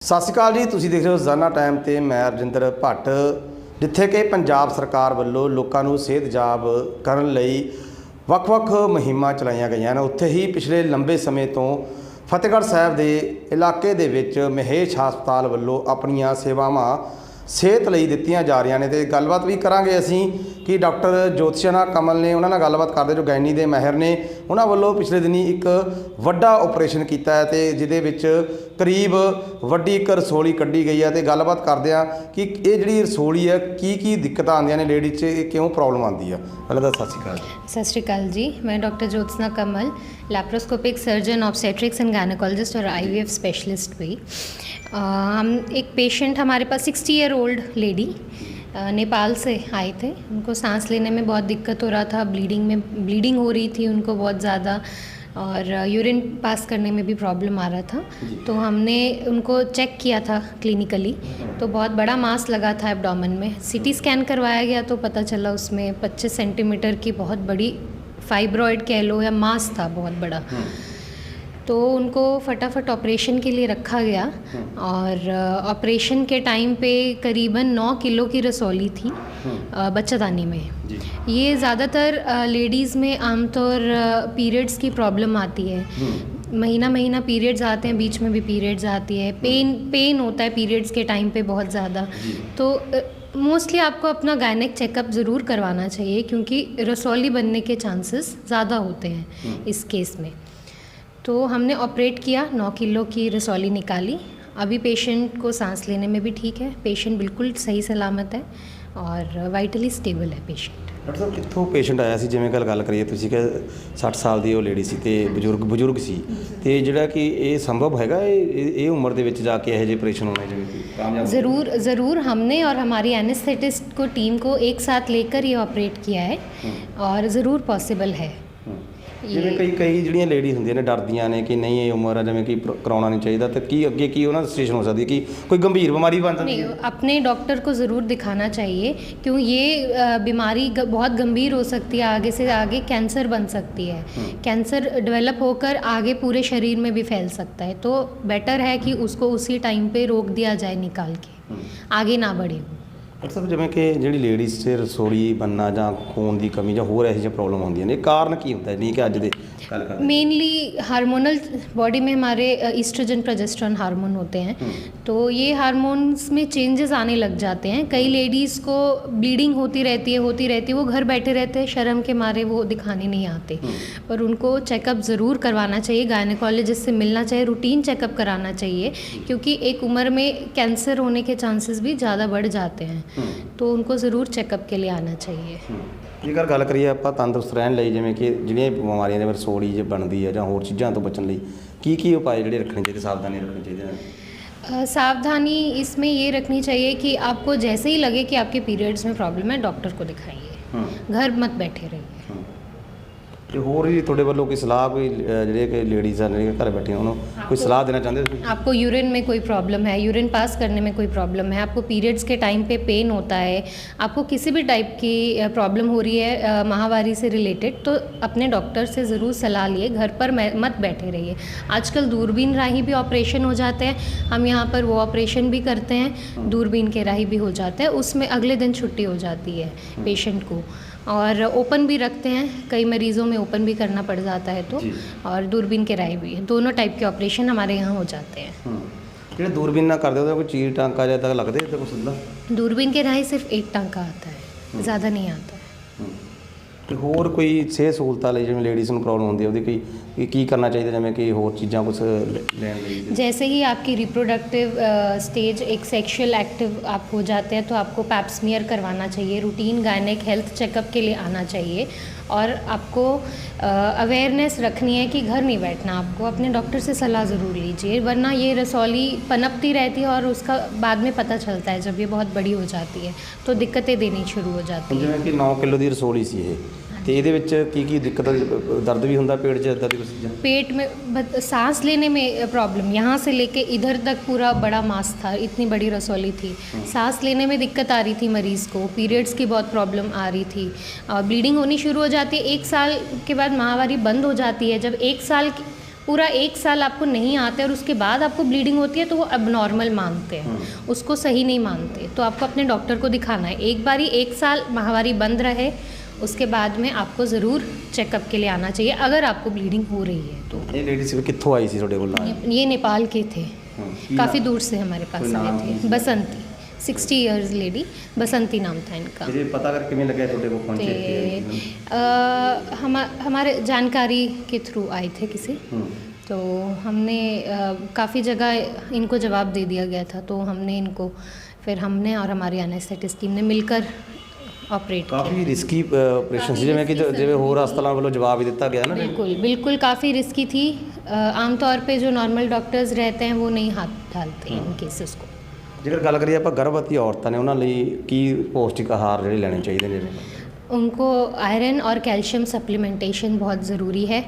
ਸਤਿ ਸ਼੍ਰੀ ਅਕਾਲ ਜੀ। ਤੁਸੀਂ ਦੇਖ ਰਹੇ ਹੋ ਰੋਜ਼ਾਨਾ ਟਾਈਮ ਤੇ ਮੈਂ ਰਜਿੰਦਰ ਭੱਟ। ਜਿੱਥੇ ਕਿ ਪੰਜਾਬ ਸਰਕਾਰ ਵੱਲੋਂ ਲੋਕਾਂ ਨੂੰ ਸਿਹਤਯਾਬ ਕਰਨ ਲਈ ਵੱਖ-ਵੱਖ ਮੁਹਿੰਮਾਂ ਚਲਾਈਆਂ ਗਈਆਂ ਨੇ, ਉੱਥੇ ਹੀ ਪਿਛਲੇ ਲੰਬੇ ਸਮੇਂ ਤੋਂ ਫਤਿਹਗੜ੍ਹ ਸਾਹਿਬ ਦੇ ਇਲਾਕੇ ਦੇ ਵਿੱਚ ਮਹੇਸ਼ ਹਸਪਤਾਲ ਵੱਲੋਂ ਆਪਣੀਆਂ ਸੇਵਾਵਾਂ ਸਿਹਤ ਲਈ ਦਿੱਤੀਆਂ ਜਾ ਰਹੀਆਂ ਨੇ। ਤੇ ਗੱਲਬਾਤ ਵੀ ਕਰਾਂਗੇ ਅਸੀਂ ਕਿ ਡਾਕਟਰ ਜੋਤਿਸ਼ਨਾ ਕਮਲ ਨੇ, ਉਹਨਾਂ ਨਾਲ ਗੱਲਬਾਤ ਕਰਦੇ ਜੋ ਗਾਇਨੀ ਦੇ ਮਾਹਿਰ ਨੇ। ਉਹਨਾਂ ਵੱਲੋਂ ਪਿਛਲੇ ਦਿਨੀ ਇੱਕ ਵੱਡਾ ਆਪਰੇਸ਼ਨ ਕੀਤਾ ਹੈ ਤੇ ਜਿਹਦੇ ਵਿੱਚ ਕਰੀਬ ਵੱਡੀ ਇੱਕ ਰਸੋਲੀ ਕੱਢੀ ਗਈ ਹੈ। ਤੇ ਗੱਲਬਾਤ ਕਰਦੇ ਆ ਕਿ ਇਹ ਜਿਹੜੀ ਰਸੋਲੀ ਹੈ ਕੀ ਦਿੱਕਤਾਂ ਆਉਂਦੀਆਂ ਨੇ ਲੇਡੀ 'ਚ, ਇਹ ਕਿਉਂ ਪ੍ਰੋਬਲਮ ਆਉਂਦੀ ਆ। ਪਹਿਲਾਂ ਤਾਂ सत श्रीकाल जी, मैं doctor Jyotsna Kamal, laparoscopic surgeon, obstetrics and gynaecologist और IVF स्पेशलिस्ट भी। हम एक पेशेंट हमारे पास 60 ईयर ओल्ड लेडी नेपाल से आए थे। उनको सांस लेने में बहुत दिक्कत हो रहा था, ब्लीडिंग हो रही थी उनको बहुत ज़्यादा, और यूरिन पास करने में भी प्रॉब्लम आ रहा था। तो हमने उनको चेक किया था क्लिनिकली, तो बहुत बड़ा मास लगा था एब्डोमेन में। CT स्कैन करवाया गया तो पता चला उसमें 25 सेंटीमीटर की बहुत बड़ी फाइब्रॉइड कह लो या मास था बहुत बड़ा। तो उनको फटाफट ऑपरेशन के लिए रखा गया और ऑपरेशन के टाइम पे करीबन 9 किलो की रसौली थी बच्चादानी में। ये ज़्यादातर लेडीज़ में आमतौर पीरियड्स की प्रॉब्लम आती है। महीना पीरियड्स आते हैं, बीच में भी पीरियड्स आती है, पेन होता है पीरियड्स के टाइम पे बहुत ज़्यादा। तो मोस्टली आपको अपना गायनेक चेकअप ज़रूर करवाना चाहिए, क्योंकि रसौली बनने के चांसेस ज़्यादा होते हैं इस केस में। तो हमने ऑपरेट किया, 9 किलो की रसौली निकाली। अभी पेशेंट को सांस लेने में भी ठीक है, पेशेंट बिल्कुल सही सलामत है और वाइटली स्टेबल है पेशेंट। ਡਾਕਟਰ ਸਾਹਿਬ ਕਿੱਥੋਂ ਪੇਸ਼ੈਂਟ ਆਇਆ ਸੀ? ਜਿਵੇਂ ਗੱਲ ਕਰੀਏ ਤੁਸੀਂ ਕਿ 60 ਸਾਲ ਦੀ ਉਹ ਲੇਡੀ ਸੀ ਤੇ ਬਜ਼ੁਰਗ ਸੀ, ਤੇ ਜਿਹੜਾ ਕਿ ਇਹ ਸੰਭਵ ਹੈਗਾ ਇਹ ਉਮਰ ਦੇ ਵਿੱਚ ਜਾ ਕੇ ਇਹੋ ਜਿਹੇ ਆਪਰੇਸ਼ਨ ਹੋਣੇ ਜਿਵੇਂ ਕਿ ਕਾਮਯਾਬ? ज़रूर हमने और हमारी एनेस्थेटिस्ट को टीम को एक साथ लेकर ये ऑपरेट किया है और ज़रूर पॉसिबल है। ਜਿਵੇਂ ਕਈ ਜਿਹੜੀਆਂ ਲੇਡੀ ਹੁੰਦੀਆਂ ਨੇ ਡਰਦੀਆਂ ਨੇ ਕਿ ਨਹੀਂ ਇਹ ਉਮਰ ਹੈ ਜਿਵੇਂ ਕਿ ਕਰਾਉਣਾ नहीं चाहिए, तो ਕੀ ਅੱਗੇ ਕੀ ਉਹਨਾਂ ਦੀ ਸਿਚੁਏਸ਼ਨ ਹੋ ਸਕਦੀ है कि कोई गंभीर बीमारी बन सकती है? अपने डॉक्टर को ज़रूर दिखाना चाहिए, क्यों ये बीमारी बहुत गंभीर हो सकती है। आगे से आगे कैंसर बन सकती है, कैंसर डेवलप होकर आगे पूरे शरीर में भी फैल सकता है। तो बेटर है कि उसको उसी टाइम पे रोक दिया जाए, निकाल के आगे ना बढ़े। ਡਾਕਟਰ ਸਾਹਿਬ ਜਿਵੇਂ ਕਿ ਜਿਹੜੀ ਲੇਡੀਜ਼ 'ਚ ਰਸੋਲੀ ਬਣਨਾ ਜਾਂ ਖੂਨ ਦੀ ਕਮੀ ਜਾਂ ਹੋਰ ਇਹੋ ਜਿਹੀਆਂ ਪ੍ਰੋਬਲਮ ਆਉਂਦੀਆਂ ਨੇ, ਕਾਰਨ ਕੀ ਹੁੰਦਾ ਹੈ? ਨਹੀਂ ਕਿ ਅੱਜ ਦੇ ਗੱਲ ਕਰਦੇ मेनली हार्मोनल, बॉडी में हमारे ईस्ट्रोजन प्रोजेस्टेरोन हार्मोन होते हैं, तो ये हार्मोन्स में चेंजेस आने लग जाते हैं। कई लेडीज़ को ब्लीडिंग होती रहती है, वो घर बैठे रहते हैं, शर्म के मारे वो दिखाने नहीं आते। पर उनको चेकअप ज़रूर करवाना चाहिए, गायनेकोलॉजिस्ट से मिलना चाहिए, रूटीन चेकअप कराना चाहिए, क्योंकि एक उम्र में कैंसर होने के चांसेस भी ज़्यादा बढ़ जाते हैं। तो उनको ज़रूर चेकअप के लिए आना चाहिए। ਜੇਕਰ ਗੱਲ ਕਰੀਏ ਆਪਾਂ ਤੰਦਰੁਸਤ ਰਹਿਣ ਲਈ, ਜਿਵੇਂ ਕਿ ਜਿਹੜੀਆਂ ਬਿਮਾਰੀਆਂ ਦੇ ਰਸੋਲੀ ਜੇ ਬਣਦੀ ਹੈ ਜਾਂ ਹੋਰ ਚੀਜ਼ਾਂ ਤੋਂ ਬਚਣ ਲਈ ਕੀ ਉਪਾਅ ਜਿਹੜੇ ਰੱਖਣੇ ਚਾਹੀਦੇ, ਸਾਵਧਾਨੀ ਰੱਖਣੀ ਚਾਹੀਦੀ? सावधानी इसमें ये रखनी चाहिए कि आपको जैसे ही लगे कि आपके पीरियड्स में प्रॉब्लम है, डॉक्टर को दिखाइए, घर मत बैठे रहिए। ਤੇ ਹੋਰ ਵੀ ਤੁਹਾਡੇ ਵੱਲੋਂ ਕੋਈ ਸਲਾਹ, ਕੋਈ ਜਿਹੜੇ ਕਿ ਲੇਡੀਜ਼ ਆ ਜਿਹੜੀਆਂ ਘਰ ਬੈਠੀਆਂ ਉਹਨਾਂ ਨੂੰ ਕੋਈ सलाह देना चाहते हो? आपको यूरिन में कोई प्रॉब्लम है, यूरिन पास करने में कोई प्रॉब्लम है, आपको पीरियड्स के टाइम पे पेन होता है, आपको किसी भी टाइप की प्रॉब्लम हो रही है माहवारी से रिलेटेड, तो अपने डॉक्टर से ज़रूर सलाह लिए, घर पर मत बैठे रहिए। आजकल दूरबीन राही भी ऑपरेशन हो जाते हैं, हम यहाँ पर वो ऑपरेशन भी करते हैं, दूरबीन के राही भी हो जाता है, उसमें अगले दिन छुट्टी हो जाती है पेशेंट को। और ओपन भी रखते हैं, कई मरीज़ों में ओपन भी करना पड़ जाता है, तो और दूरबीन के राही भी, दोनों टाइप के ऑपरेशन हमारे यहाँ हो जाते हैं। ਜਿਹੜੇ ਦੂਰਬੀਨ ਨਾਲ ਕਰਦੇ ਉਹਦਾ ਕੋਈ ਚੀਰ ਟਾਂਕਾ ਜਾਂ ਤੱਕ ਲੱਗਦੇ ਤੇ ਕੁਛ ਹੁੰਦਾ? दूरबीन के राही सिर्फ एक टांका आता है, ज़्यादा नहीं आता है। ਤੇ ਹੋਰ ਕੋਈ ਸਿਹਤ ਸਹੂਲਤਾਂ ਲਈ ਜਿਵੇਂ ਲੇਡੀਜ਼ ਨੂੰ ਪ੍ਰੋਬਲਮ ਹੁੰਦੀ ਹੈ ਉਹਦੀ ਕੋਈ ਕੀ ਕਰਨਾ ਚਾਹੀਦਾ, ਜਿਵੇਂ ਕਿ ਹੋਰ ਚੀਜ਼ਾਂ ਕੁਛ ਲੈਣ ਲਈ? जैसे ही आपकी रिप्रोडक्टिव स्टेज एक सेक्सुअल एक्टिव आप हो जाते हैं, तो आपको पैप स्मीयर करवाना चाहिए, रूटीन गायनेक हेल्थ चेकअप के लिए आना चाहिए, और आपको अवेयरनेस रखनी है कि घर नहीं बैठना, आपको अपने डॉक्टर से सलाह ज़रूर लीजिए, वरना ये रसौली पनपती रहती है और उसका बाद में पता चलता है जब ये बहुत बड़ी हो जाती है, तो दिक्कतें देनी शुरू हो जाती हैं। ਜਿਵੇਂ ਕਿ 9 ਕਿਲੋ ਦੀ ਰਸੋਲੀ ਸੀ ਇਹ, ਤੇ ਇਹਦੇ ਵਿੱਚ ਕੀ ਦਿੱਕਤ? दर्द भी होता पेट 'ਚ, इदां दी कुछ चीज़ां? पेट में सांस लेने में प्रॉब्लम, यहाँ से लेके इधर तक पूरा बड़ा मास था, इतनी बड़ी रसौली थी। सांस लेने में दिक्कत आ रही थी मरीज़ को, पीरियड्स की बहुत प्रॉब्लम आ रही थी, ब्लीडिंग होनी शुरू हो जाती है। 1 साल के बाद माहवारी बंद हो जाती है। जब 1 साल पूरा 1 साल आपको नहीं आते और उसके बाद आपको ब्लीडिंग होती है तो वो अबनॉर्मल मानते हैं, उसको सही नहीं मानते। तो आपको अपने डॉक्टर को दिखाना है। एक बारी 1 साल माहवारी बंद रहे उसके बाद में आपको ज़रूर चेकअप के लिए आना चाहिए अगर आपको ब्लीडिंग हो रही है तो। ये लेडीज कित्थों आई सी ਤੁਹਾਡੇ ਕੋਲ ਨਾਲ? ये नेपाल के थे, काफ़ी दूर से हमारे पास आए थे। बसंती 60 इयर्स लेडी, बसंती नाम था इनका। ये पता कर किਵੇਂ ਲੱਗਿਆ ਤੁਹਾਡੇ ਕੋਲ पहुंचे? हमारे जानकारी के थ्रू आए थे किसी, तो हमने काफ़ी जगह इनको जवाब दे दिया गया था, तो हमने इनको फिर हमने और हमारी एनेस्थेटिस्ट टीम ने मिलकर ऑपरेट किया। काफ़ी रिस्की ऑपरेशन ਸੀ ਜਿਵੇਂ ਕਿ ਜਿਵੇਂ ਹੋਰ ਹਸਪਤਾਲਾਂ ਵੱਲੋਂ ਜਵਾਬ ਹੀ ਦਿੱਤਾ ਗਿਆ ਨਾ। बिल्कुल बिल्कुल काफ़ी रिस्की थी। आमतौर पे जो नॉर्मल डॉक्टर्स रहते हैं वो नहीं हाथ डालते हैं इन केसेस को। ਜੇਕਰ ਗੱਲ ਕਰੀਏ ਆਪਾਂ ਗਰਭਵਤੀ ਔਰਤਾਂ ਨੇ ਉਹਨਾਂ ਲਈ ਕੀ ਪੌਸ਼ਟਿਕ ਆਹਾਰ ਜਿਹੜੇ ਲੈਣੇ ਚਾਹੀਦੇ ਨੇ? उनको आयरन और कैल्शियम सप्लीमेंटेशन बहुत ज़रूरी है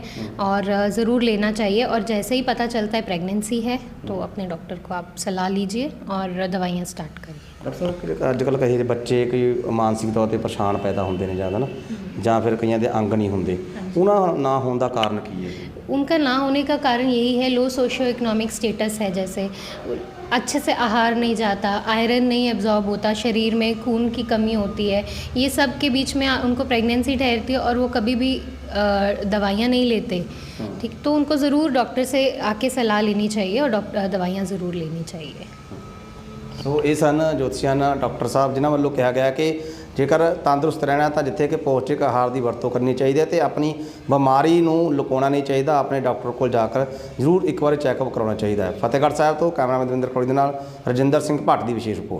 और ज़रूर लेना चाहिए। और जैसे ही पता चलता है प्रेगनेंसी है तो अपने डॉक्टर को आप सलाह लीजिए और दवाइयाँ स्टार्ट करिए। ਡਾਕਟਰ ਸਾਹਿਬ ਅੱਜ ਕੱਲ੍ਹ ਕਹੇ ਬੱਚੇ ਕੋਈ ਮਾਨਸਿਕ ਤੌਰ 'ਤੇ ਪਰੇਸ਼ਾਨ ਪੈਦਾ ਹੁੰਦੇ ਨੇ ਜ਼ਿਆਦਾ ਨਾ, ਜਾਂ ਫਿਰ ਕਈਆਂ ਦੇ ਅੰਗ ਨਹੀਂ ਹੁੰਦੇ, ਉਹਨਾਂ ਨਾ ਹੋਣ ਦਾ ਕਾਰਨ ਕੀ ਹੈ? उनका ना होने का कारण यही है, लो सोशो इकोनॉमिक स्टेटस है। जैसे अच्छे से आहार नहीं जाता, आयरन नहीं एब्जॉर्ब होता, शरीर में खून की कमी होती है, ये सब के बीच में उनको प्रेगनेंसी ठहरती है और वो कभी भी दवाइयाँ नहीं लेते। ठीक, तो उनको ज़रूर डॉक्टर से आके सलाह लेनी चाहिए और दवाइयाँ ज़रूर लेनी चाहिए। ਸੋ ਇਹ ਸਨ ਜੋਤਸ਼ੀਆਨ ਡਾਕਟਰ ਸਾਹਿਬ ਜਿਨ੍ਹਾਂ ਵੱਲੋਂ ਕਿਹਾ ਗਿਆ ਕਿ ਜੇਕਰ ਤੰਦਰੁਸਤ ਰਹਿਣਾ ਤਾਂ ਜਿੱਥੇ ਕਿ ਪੌਸ਼ਟਿਕ ਆਹਾਰ ਦੀ ਵਰਤੋਂ ਕਰਨੀ ਚਾਹੀਦੀ ਹੈ ਤੇ ਆਪਣੀ ਬਿਮਾਰੀ ਨੂੰ ਲੁਕਾਉਣਾ ਨਹੀਂ ਚਾਹੀਦਾ, ਆਪਣੇ ਡਾਕਟਰ ਕੋਲ ਜਾ ਕੇ ਜ਼ਰੂਰ ਇੱਕ ਵਾਰ ਚੈੱਕਅਪ ਕਰਾਉਣਾ ਚਾਹੀਦਾ ਹੈ। ਫਤਿਹਗੜ੍ਹ ਸਾਹਿਬ ਤੋਂ ਕੈਮਰਾਮੈਨ ਦਵਿੰਦਰ ਕੌੜੀ ਦੇ ਨਾਲ ਰਜਿੰਦਰ ਸਿੰਘ ਭੱਟ ਦੀ ਵਿਸ਼ੇਸ਼ ਰਿਪੋਰਟ।